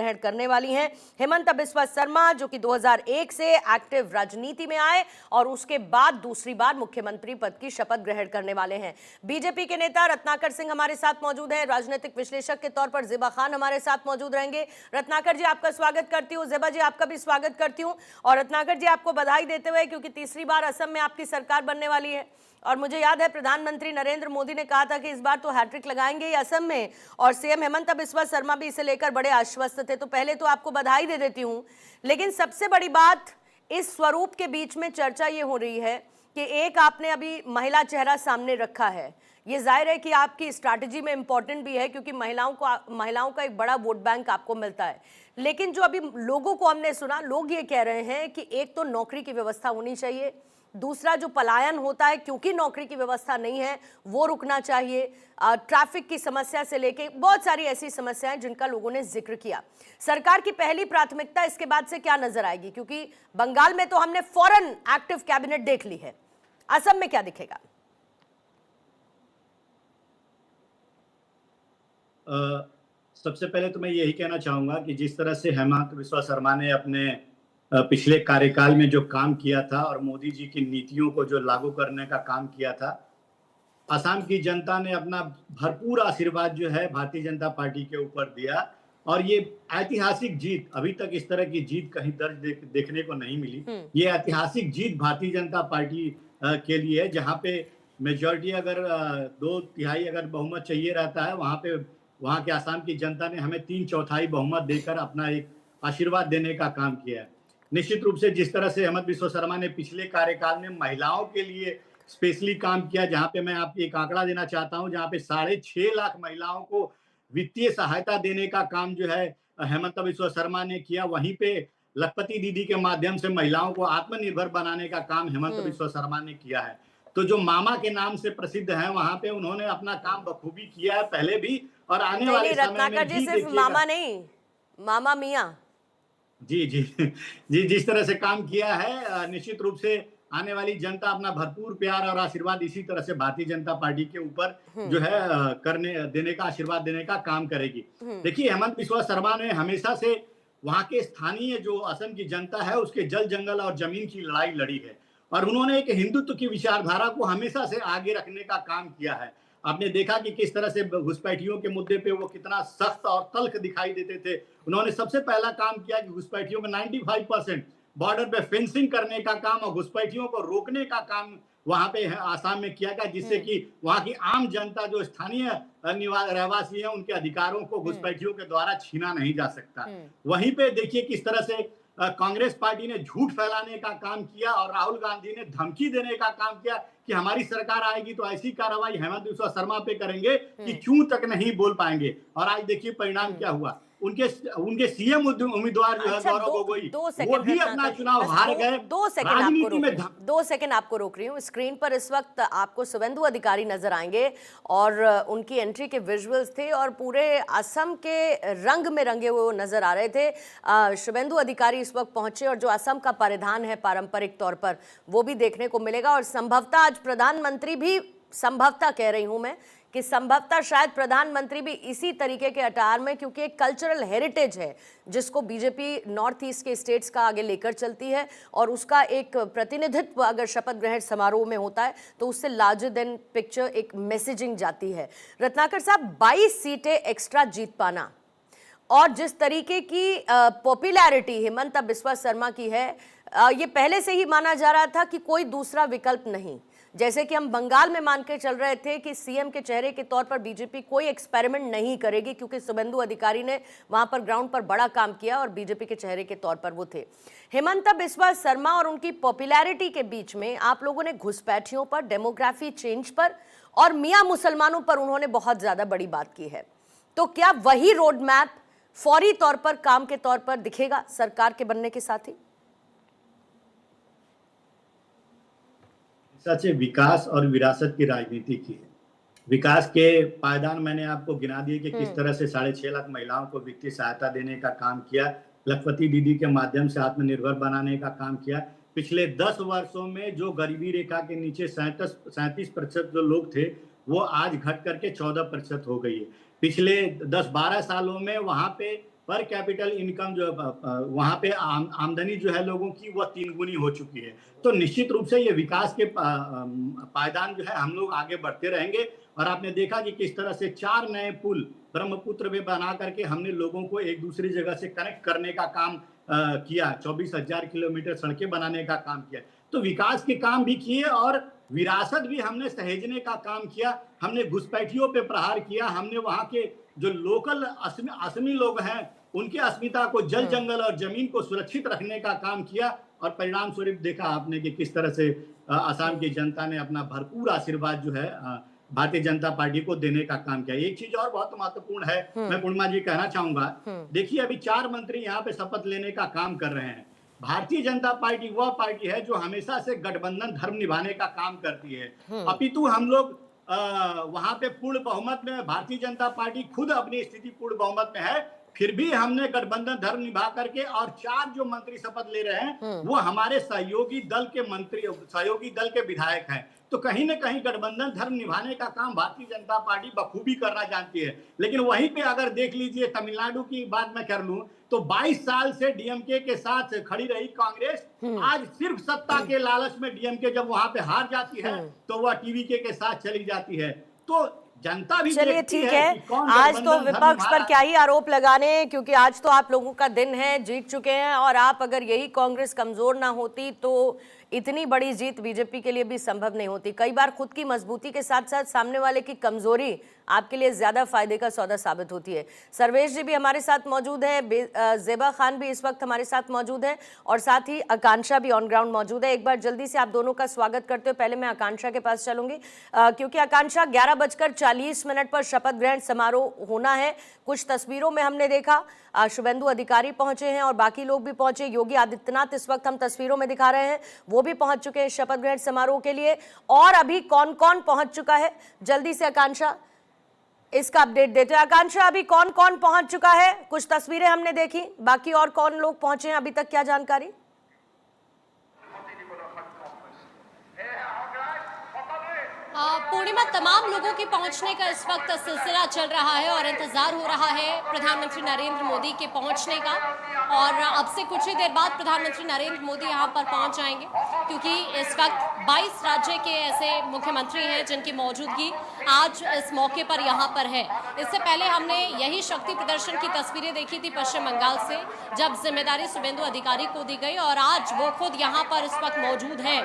ग्रहण करने वाली हैं हेमंता बिस्वा शर्मा, जो कि 2001 से एक्टिव राजनीति में आए और उसके बाद दूसरी बार मुख्यमंत्री पद की शपथ ग्रहण करने वाले हैं। बीजेपी के नेता रत्नाकर सिंह हमारे साथ मौजूद हैं, राजनीतिक विश्लेषक के तौर पर ज़ेबा खान हमारे साथ मौजूद रहेंगे। रत्नाकर जी, आपका स्वागत करती हूँ। ज़ेबा जी, आपका भी स्वागत करती हूँ। और रत्नाकर जी, आपको बधाई देते हुए, क्योंकि तीसरी बार असम में आपकी सरकार बनने वाली है और मुझे याद है प्रधानमंत्री नरेंद्र मोदी ने कहा था कि इस बार तो हैट्रिक लगाएंगे ही असम में, और सीएम हेमंता बिस्वा शर्मा भी इसे लेकर बड़े आश्वस्त थे। तो पहले तो आपको बधाई दे देती हूं, लेकिन सबसे बड़ी बात इस स्वरूप के बीच में चर्चा ये हो रही है कि एक आपने अभी महिला चेहरा सामने रखा है। ये जाहिर है कि आपकी स्ट्रैटेजी में इंपॉर्टेंट भी है, क्योंकि महिलाओं का एक बड़ा वोट बैंक आपको मिलता है। लेकिन जो अभी लोगों को हमने सुना, लोग ये कह रहे हैं कि एक तो नौकरी की व्यवस्था होनी चाहिए, दूसरा जो पलायन होता है क्योंकि नौकरी की व्यवस्था नहीं है वो रुकना चाहिए, ट्रैफिक की समस्या से लेके बहुत सारी ऐसी समस्याएं जिनका लोगों ने जिक्र किया। सरकार की पहली प्राथमिकता इसके बाद से क्या नजर आएगी, क्योंकि बंगाल में तो हमने फौरन एक्टिव कैबिनेट देख ली है, असम में क्या दिखेगा? सबसे पहले तो मैं यही कहना चाहूंगा कि जिस तरह से हेमंत बिस्वा शर्मा ने अपने पिछले कार्यकाल में जो काम किया था और मोदी जी की नीतियों को जो लागू करने का काम किया था, असम की जनता ने अपना भरपूर आशीर्वाद जो है भारतीय जनता पार्टी के ऊपर दिया। और ये ऐतिहासिक जीत, अभी तक इस तरह की जीत कहीं दर्ज देखने को नहीं मिली। ये ऐतिहासिक जीत भारतीय जनता पार्टी के लिए है, जहां पे मेजॉरिटी अगर 2/3 अगर बहुमत चाहिए रहता है, वहां के असम की जनता ने हमें 3/4 बहुमत देकर अपना एक आशीर्वाद देने का काम किया है। निश्चित रूप से जिस तरह से हेमंत बिस्वा शर्मा ने पिछले कार्यकाल में महिलाओं के लिए स्पेशली काम किया, जहां पे मैं आपको एक आंकड़ा देना चाहता हूं, जहां पे 6.5 लाख महिलाओं को वित्तीय सहायता देने का काम जो है हेमंत बिस्वा शर्मा ने किया। वहीं पे लखपति दीदी के माध्यम से महिलाओं को आत्मनिर्भर बनाने का काम हेमंत बिस्वा शर्मा ने किया है। तो जो मामा के नाम से प्रसिद्ध है, वहां पे उन्होंने अपना काम बखूबी किया है पहले भी और आने वाले समय में भी। सिर्फ मामा नहीं, मामा मियां। जी जी जी, जिस तरह से काम किया है, निश्चित रूप से आने वाली जनता अपना भरपूर प्यार और आशीर्वाद इसी तरह से भारतीय जनता पार्टी के ऊपर जो है करने देने का, आशीर्वाद देने का काम करेगी। देखिए, हेमंत बिस्वा शर्मा ने हमेशा से वहां के स्थानीय जो असम की जनता है उसके जल जंगल और जमीन की लड़ाई लड़ी है, और उन्होंने एक हिंदुत्व की विचारधारा को हमेशा से आगे रखने का काम किया है। आपने देखा कि किस तरह से घुसपैठियों के मुद्दे पे वो कितना सख्त और तल्ख दिखाई देते थे। उन्होंने सबसे पहला काम किया कि घुसपैठियों में 95% बॉर्डर पे फेंसिंग करने का काम और घुसपैठियों को रोकने का काम वहां पे आसाम में किया गया, जिससे कि वहां की आम जनता जो स्थानीय रहवासी है उनके अधिकारों को घुसपैठियों के द्वारा छीना नहीं जा सकता। वहीं पे देखिए किस तरह से कांग्रेस पार्टी ने झूठ फैलाने का काम किया और राहुल गांधी ने धमकी देने का काम किया कि हमारी सरकार आएगी तो ऐसी कार्रवाई हेमंत बिस्वा शर्मा पे करेंगे कि क्यों तक नहीं बोल पाएंगे। और आज देखिए परिणाम क्या हुआ, उनके सीएम उम्मीदवार जो है गौरव गोगोई, वो भी अपना चुनाव हार गए। 2 सेकंड आपको रोक रही हूँ। स्क्रीन पर इस वक्त आपको शुभेंदु अधिकारी नजर आएंगे और उनकी एंट्री के विजुअल्स थे और पूरे असम के रंग में रंगे हुए नजर आ रहे थे। शुभेंदु अधिकारी इस वक्त पहुंचे और जो असम का परिधान है पारंपरिक तौर पर वो भी देखने को मिलेगा, और संभवतः आज प्रधानमंत्री भी, संभवतः कह रही हूं मैं कि संभवतः शायद प्रधानमंत्री भी इसी तरीके के अटार में, क्योंकि एक कल्चरल हेरिटेज है जिसको बीजेपी नॉर्थ ईस्ट के स्टेट्स का आगे लेकर चलती है, और उसका एक प्रतिनिधित्व अगर शपथ ग्रहण समारोह में होता है तो उससे लार्जर देन पिक्चर एक मैसेजिंग जाती है। रत्नाकर साहब, 22 सीटें एक्स्ट्रा जीत पाना और जिस तरीके की पॉपुलैरिटी हेमंता बिस्वा शर्मा की है, ये पहले से ही माना जा रहा था कि कोई दूसरा विकल्प नहीं। जैसे कि हम बंगाल में मान के चल रहे थे कि सीएम के चेहरे के तौर पर बीजेपी कोई एक्सपेरिमेंट नहीं करेगी, क्योंकि शुभेंदु अधिकारी ने वहां पर ग्राउंड पर बड़ा काम किया और बीजेपी के चेहरे के तौर पर वो थे। हेमंता बिस्वा शर्मा और उनकी पॉपुलैरिटी के बीच में आप लोगों ने घुसपैठियों पर, डेमोग्राफी चेंज पर और मियां मुसलमानों पर उन्होंने बहुत ज्यादा बड़ी बात की है। तो क्या वही रोड मैप फौरी तौर पर काम के तौर पर दिखेगा सरकार के बनने के साथ ही? सच है, विकास और विरासत की राजनीति की है। विकास के पायदान मैंने आपको गिना दिए कि किस तरह से 6.5 लाख महिलाओं को वित्तीय सहायता देने का काम किया, लखपति दीदी के माध्यम से आत्मनिर्भर बनाने का काम किया। पिछले 10 वर्षों में जो गरीबी रेखा के नीचे 37% जो लोग थे वो आज घट करके 14% हो गई है। पिछले 10-12 सालों में वहां पे पर कैपिटल इनकम जो वहां पे आमदनी जो है लोगों की वह 3 गुनी हो चुकी है। तो निश्चित रूप से ये विकास के पायदान जो है हम लोग आगे बढ़ते रहेंगे। और आपने देखा कि किस तरह से 4 नए पुल ब्रह्मपुत्र में बना करके हमने लोगों को एक दूसरी जगह से कनेक्ट करने का काम किया, 24,000 किलोमीटर सड़कें बनाने का काम किया। तो विकास के काम भी किए और विरासत भी हमने सहेजने का काम किया। हमने घुसपैठियों पे प्रहार किया, हमने वहां के जो लोकल असमी लोग हैं उनकी अस्मिता को, जल जंगल और जमीन को सुरक्षित रखने का काम किया। और परिणाम स्वरूप देखा आपने कि किस तरह से असम की जनता ने अपना भरपूर आशीर्वाद जो है भारतीय जनता पार्टी को देने का काम किया। एक चीज और बहुत महत्वपूर्ण है, मैं पूर्णिमा जी कहना चाहूंगा, देखिए अभी 4 मंत्री यहाँ पे शपथ लेने का काम कर रहे हैं। भारतीय जनता पार्टी वह पार्टी है जो हमेशा से गठबंधन धर्म निभाने का काम करती है। अपितु हम लोग वहां पे पूर्ण बहुमत में, भारतीय जनता पार्टी खुद अपनी स्थिति पूर्ण बहुमत में है, फिर भी हमने गठबंधन धर्म निभा करके और 4 जो मंत्री शपथ ले रहे हैं वो हमारे सहयोगी दल के मंत्री, सहयोगी दल के विधायक हैं। तो कहीं ना कहीं गठबंधन धर्म निभाने का काम भारतीय जनता पार्टी बखूबी करना जानती है। लेकिन वहीं पे अगर देख लीजिए, तमिलनाडु की बात मैं कर लूं तो 22 साल से डीएमके के साथ खड़ी रही कांग्रेस, आज सिर्फ सत्ता के लालच में डीएमके जब वहां पे हार जाती है तो वह टीवीके के साथ चली जाती है। तो जनता भी चलिए ठीक है, आज तो विपक्ष पर क्या ही आरोप लगाने, क्योंकि आज तो आप लोगों का दिन है, जीत चुके हैं। और आप अगर यही कांग्रेस कमजोर ना होती तो इतनी बड़ी जीत बीजेपी के लिए भी संभव नहीं होती। कई बार खुद की मजबूती के साथ साथ सामने वाले की कमजोरी आपके लिए ज्यादा फायदे का सौदा साबित होती है। सर्वेश जी भी हमारे साथ मौजूद है, जेबा खान भी इस वक्त हमारे साथ मौजूद है और साथ ही आकांक्षा भी ऑन ग्राउंड मौजूद है। एक बार जल्दी से आप दोनों का स्वागत करते हुए पहले मैं आकांक्षा के पास चलूंगी, क्योंकि आकांक्षा 11:40 पर शपथ ग्रहण समारोह होना है। कुछ तस्वीरों में हमने देखा शुभेंदु अधिकारी पहुंचे हैं और बाकी लोग भी पहुंचे। योगी आदित्यनाथ इस वक्त हम तस्वीरों में दिखा रहे हैं, वो भी पहुंच चुके हैं शपथ ग्रहण समारोह के लिए। और अभी कौन कौन पहुंच चुका है, जल्दी से आकांक्षा इसका अपडेट देते हैं। आकांक्षा, अभी कौन कौन पहुंच चुका है? कुछ तस्वीरें हमने देखी, बाकी और कौन लोग पहुंचे हैं अभी तक, क्या जानकारी? पूर्णिमा, तमाम लोगों के पहुंचने का इस वक्त सिलसिला चल रहा है और इंतजार हो रहा है प्रधानमंत्री नरेंद्र मोदी के पहुंचने का। और अब से कुछ ही देर बाद प्रधानमंत्री नरेंद्र मोदी यहां पर पहुंच जाएंगे, क्योंकि इस वक्त 22 राज्य के ऐसे मुख्यमंत्री हैं जिनकी मौजूदगी आज इस मौके पर यहां पर है। इससे पहले हमने यही शक्ति प्रदर्शन की तस्वीरें देखी थी पश्चिम बंगाल से, जब जिम्मेदारी शुभेंदु अधिकारी को दी गई और आज वो खुद यहाँ पर इस वक्त मौजूद हैं।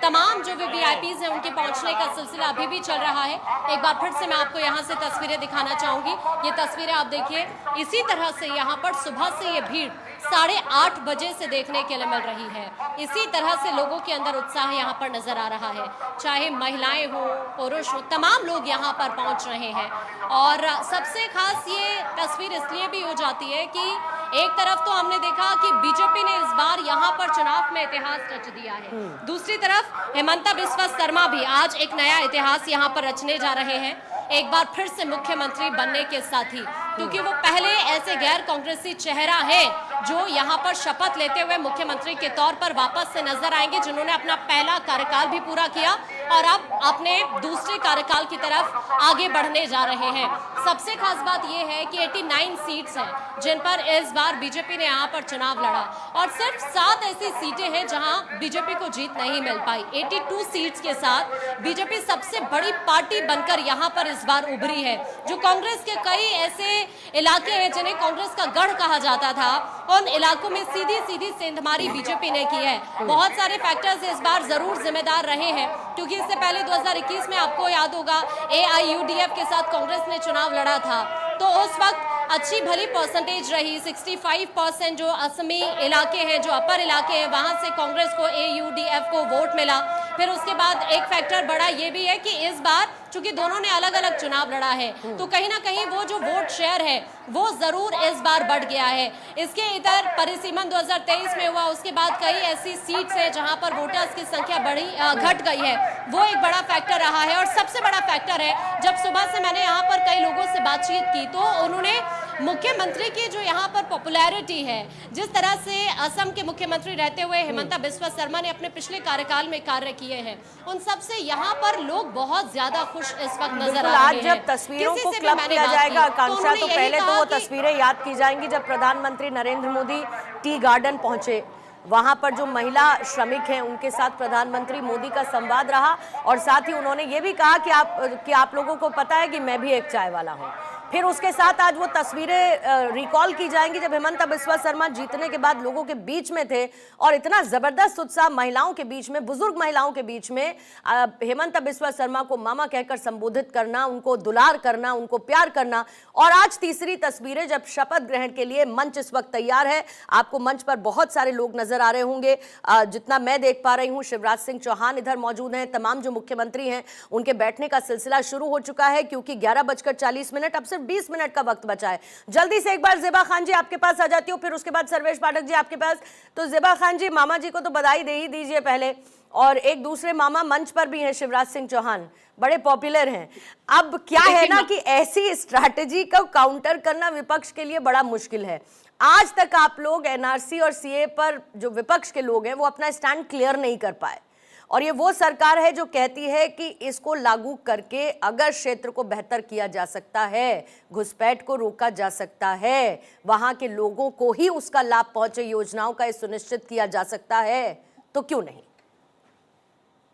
तमाम जो भी वीआईपीज हैं उनके पहुंचने का सिलसिला अभी भी चल रहा है। एक बार फिर से मैं आपको यहाँ से तस्वीरें दिखाना चाहूंगी। ये तस्वीरें आप देखिए, इसी तरह से यहाँ पर सुबह से ये भीड़ 8:30 बजे से देखने के लिए मिल रही है। इसी तरह से लोगों के अंदर उत्साह यहाँ पर नजर आ रहा है, चाहे महिलाएं हो, पुरुष हो, तमाम लोग यहाँ पर पहुंच रहे हैं। और सबसे खास ये तस्वीर इसलिए भी हो जाती है कि एक तरफ तो हमने देखा कि बीजेपी ने इस बार यहाँ पर चुनाव में इतिहास रच दिया है, दूसरी तरफ हेमंता बिस्वा शर्मा भी आज एक नया इतिहास यहाँ पर रचने जा रहे हैं, एक बार फिर से मुख्यमंत्री बनने के साथ ही, क्योंकि वो पहले ऐसे गैर कांग्रेसी चेहरा है जो यहाँ पर शपथ लेते हुए मुख्यमंत्री के तौर पर वापस से नजर आएंगे, जिन्होंने अपना पहला कार्यकाल भी पूरा किया और अब अपने दूसरे कार्यकाल की तरफ आगे बढ़ने जा रहे हैं। सबसे खास बात यह है कि 89 सीट्स हैं जिन पर इस बार बीजेपी ने यहाँ पर चुनाव लड़ा और सिर्फ 7 ऐसी सीटें हैं जहां बीजेपी को जीत नहीं मिल पाई। 82 सीट्स के साथ बीजेपी सबसे बड़ी पार्टी बनकर यहाँ पर इस बार उभरी है। जो कांग्रेस के कई ऐसे इलाके हैं जिन्हें कांग्रेस का गढ़ कहा जाता था, उन इलाकों में सीधी सीधी सेंधमारी बीजेपी ने की है। बहुत सारे फैक्टर्स इस बार जरूर जिम्मेदार रहे हैं, क्योंकि इससे पहले 2021 में आपको याद होगा AIUDF के साथ कांग्रेस ने चुनाव लड़ा था, तो उस वक्त अच्छी भली परसेंटेज रही। 65% जो असमी इलाके हैं, जो अपर इलाके हैं, वहां से कांग्रेस को AUDF को वोट मिला। फिर उसके बाद एक फैक्टर बड़ा ये भी है कि इस बार चूंकि दोनों ने अलग अलग चुनाव लड़ा है, तो कहीं ना कहीं वो जो वोट शेयर है वो जरूर इस बार बढ़ गया है। इसके इधर परिसीमन 2023 में हुआ, उसके बाद कई ऐसी सीट्स है जहां पर वोटर्स की संख्या घट गई है, वो एक बड़ा फैक्टर रहा है। और सबसे बड़ा फैक्टर है, जब सुबह से मैंने यहाँ पर कई लोगों से बातचीत की तो उन्होंने मुख्यमंत्री की जो यहाँ पर पॉपुलैरिटी है, जिस तरह से असम के मुख्यमंत्री रहते हुए हिमंता बिस्वा शर्मा ने अपने पिछले कार्यकाल में कार्य किए हैं, उन सब से यहाँ पर लोग बहुत ज्यादा खुश इस वक्त नजर आ रहे हैं। आज जब तस्वीरों को क्लब किया जाएगा आकांक्षा, तो पहले तो वो तस्वीरें याद की जाएंगी जब प्रधानमंत्री नरेंद्र मोदी टी गार्डन पहुंचे। वहां पर जो महिला श्रमिक हैं उनके साथ प्रधानमंत्री मोदी का संवाद रहा और साथ ही उन्होंने ये भी कहा कि आप लोगों को पता है कि मैं भी एक चाय वाला हूं। फिर उसके साथ आज वो तस्वीरें रिकॉल की जाएंगी जब हिमंता बिस्वा शर्मा जीतने के बाद लोगों के बीच में थे और इतना जबरदस्त उत्साह महिलाओं के बीच में, बुजुर्ग महिलाओं के बीच में हिमंता बिस्वा शर्मा को मामा कहकर संबोधित करना, उनको दुलार करना, उनको प्यार करना। और आज तीसरी तस्वीरें जब शपथ ग्रहण के लिए मंच इस वक्त तैयार है। आपको मंच पर बहुत सारे लोग नजर आ रहे होंगे, जितना मैं देख पा रही हूँ शिवराज सिंह चौहान इधर मौजूद हैं, तमाम जो मुख्यमंत्री हैं उनके बैठने का सिलसिला शुरू हो चुका है क्योंकि 11:40 अब सिर्फ 20 मिनट का वक्त बचा है। जल्दी से एक बार ज़ेबा खान जी आपके पास आ जाती हूँ, फिर उसके बाद सर्वेश पाठक जी आपके पास। तो ज़ेबा खान जी, मामा जी को तो बधाई दे ही दीजिए पहले, और एक दूसरे मामा मंच पर भी हैं शिवराज सिंह चौहान, बड़े पॉपुलर हैं। अब क्या है ना कि ऐसी स्ट्रैटेजी को काउंटर करना विपक्ष के लिए बड़ा मुश्किल है। आज तक आप लोग एनआरसी और सीए पर जो विपक्ष के लोग हैं वो अपना स्टैंड क्लियर नहीं कर पाए, और ये वो सरकार है जो कहती है कि इसको लागू करके अगर क्षेत्र को बेहतर किया जा सकता है, घुसपैठ को रोका जा सकता है, वहां के लोगों को ही उसका लाभ पहुंचे, योजनाओं का सुनिश्चित किया जा सकता है, तो क्यों नहीं?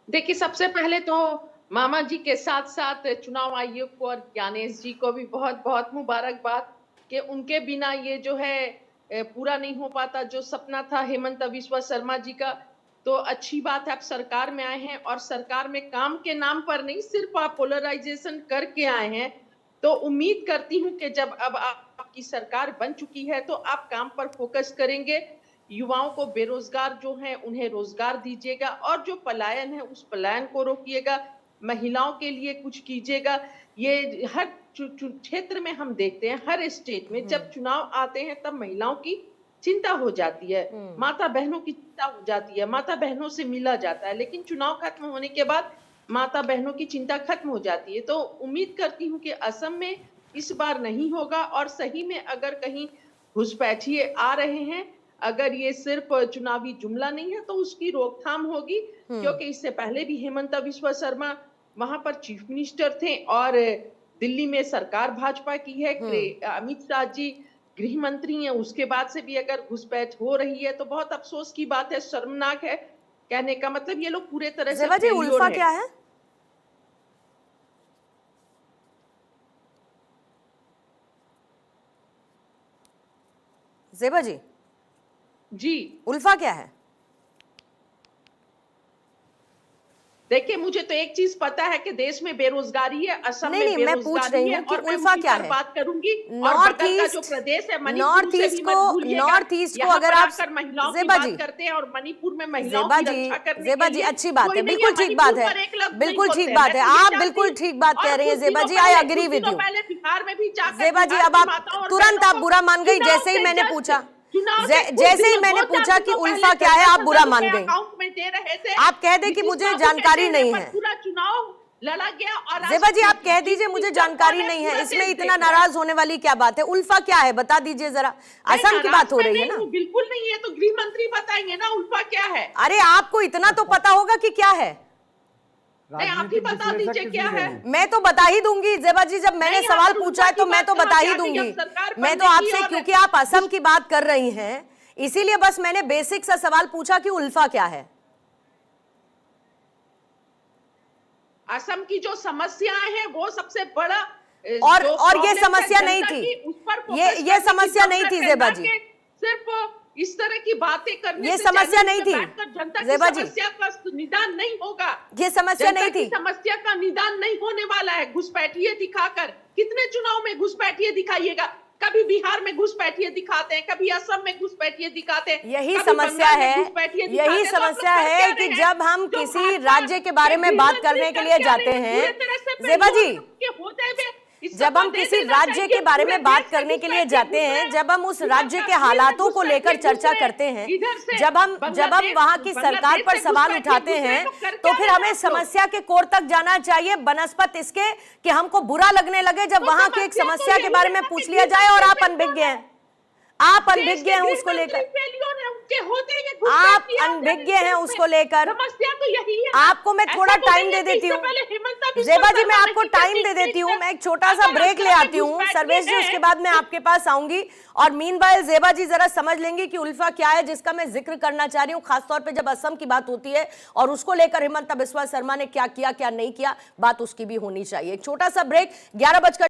देखिए, सबसे पहले तो मामा जी के साथ साथ चुनाव आयोग को और ज्ञानेश जी को भी बहुत बहुत मुबारकबाद कि उनके बिना ये जो है पूरा नहीं हो पाता जो सपना था हिमंता बिस्वा शर्मा जी का। तो अच्छी बात है आप सरकार में आए हैं और सरकार में काम के नाम पर नहीं, सिर्फ आप पोलराइजेशन करके आए हैं। तो उम्मीद करती हूं कि जब अब आपकी सरकार बन चुकी है तो आप काम पर फोकस करेंगे, युवाओं को बेरोजगार जो हैं उन्हें रोजगार दीजिएगा और जो पलायन है उस पलायन को रोकिएगा, महिलाओं के लिए कुछ कीजिएगा। ये हर क्षेत्र में हम देखते हैं, हर स्टेट में जब चुनाव आते हैं तब महिलाओं की चिंता हो जाती है, माता बहनों की चिंता हो जाती है, माता बहनों से मिला जाता है, लेकिन चुनाव खत्म होने के बाद माता बहनों की चिंता खत्म हो जाती है। तो उम्मीद करती हूँ कि असम में इस बार नहीं होगा और सही में अगर कहीं घुसपैठिए आ रहे हैं, अगर ये सिर्फ चुनावी जुमला नहीं है तो उसकी रोकथाम होगी, क्योंकि इससे पहले भी हिमंता बिस्वा शर्मा वहां पर चीफ मिनिस्टर थे और दिल्ली में सरकार भाजपा की है, अमित शाह जी गृह मंत्री हैं, उसके बाद से भी अगर घुसपैठ हो रही है तो बहुत अफसोस की बात है, शर्मनाक है। कहने का मतलब ये लोग पूरे तरह से जी, उल्फा क्या है? ज़ेबा जी, उल्फा क्या है? देखिए, मुझे तो एक चीज पता है कि देश में बेरोजगारी है, असम में बेरोजगारी मैं पूछ रही हूँ कि उल्फा क्या है? बात करूंगी। नॉर्थ ईस्ट जो प्रदेश है, नॉर्थ ईस्ट को अगर आप महिलाओं की बात करते हैं और मणिपुर में महिलाओं की रक्षा करने ज़ेबा जी, अच्छी बात है, बिल्कुल ठीक बात है, बिल्कुल ठीक बात है, आप बिल्कुल ठीक बात कह रही हैं Zeba ji, I agree with you. Bihar में भी ज़ेबा जी, अब आप तुरंत आप बुरा मान गई जैसे ही मैंने पूछा, जैसे ही मैंने पूछा कि उल्फा क्या है आप बुरा मान गई। आप कह दे कि मुझे जानकारी नहीं है। पूरा चुनाव लड़ा गया और ज़ेबा जी आप कह दीजिए मुझे जानकारी नहीं है, इसमें इतना नाराज होने वाली क्या बात है? उल्फा क्या है बता दीजिए जरा, असम की बात हो रही है ना? बिल्कुल नहीं है, तो गृह मंत्री बताएंगे ना उल्फा क्या है। अरे आपको इतना तो पता होगा कि क्या है, आप ही बता दीजिए क्या है। मैं तो बता ही दूंगी ज़ेबा जी, जब मैंने सवाल पूछा है तो मैं तो बता ही दूंगी। मैं तो आपसे, क्योंकि आप असम की बात कर रही हैं, इसीलिए बस मैंने बेसिक सा सवाल पूछा कि उल्फा क्या है। असम की जो समस्याएं हैं वो सबसे बड़ा और ये समस्या नहीं थी, ये समस्या नहीं थी ज़ेबा जी, सिर्फ इस तरह की बातें करने ये समस्या नहीं थी ज़ेबा जी, समस्या का निदान नहीं होगा, ये समस्या नहीं थी, समस्या का निदान नहीं होने वाला है घुसपैठिए दिखाकर। कितने चुनाव में घुसपैठिए दिखाइएगा? कभी बिहार में घुसपैठिए दिखाते हैं, कभी असम में घुसपैठिए दिखाते हैं। यही समस्या है, यही समस्या है कि जब हम किसी राज्य के बारे में बात करने के लिए जाते हैं ज़ेबा जी, जब हम किसी राज्य के बारे में बात करने के लिए जाते हैं, जब हम उस राज्य के हालातों को लेकर चर्चा करते हैं, जब हम वहां की सरकार पर सवाल उठाते हैं, तो फिर हमें समस्या के कोर तक जाना चाहिए, बनस्पत इसके कि हमको बुरा लगने लगे जब वहां की एक समस्या के बारे में पूछ लिया जाए और आप अनभिज्ञ हैं। आप अनभिज्ञ हैं उसको लेकर, आप अनभिज्ञ हैं उसको लेकर। समस्या तो यही है। आपको मैं थोड़ा टाइम दे देती हूँ जेबा जी, मैं आपको टाइम दे देती हूँ, मैं एक छोटा सा ब्रेक ले आती हूँ सर्वेश जी, उसके बाद मैं आपके पास आऊंगी। और मीनवाइल जेबा जी जरा समझ लेंगी कि उल्फा क्या है जिसका मैं जिक्र करना चाह रही हूँ, खासतौर पे जब असम की बात होती है और उसको लेकर हिमंता बिस्वा शर्मा ने क्या किया क्या नहीं किया, बात उसकी भी होनी चाहिए। एक छोटा सा ब्रेक, 11 बजकर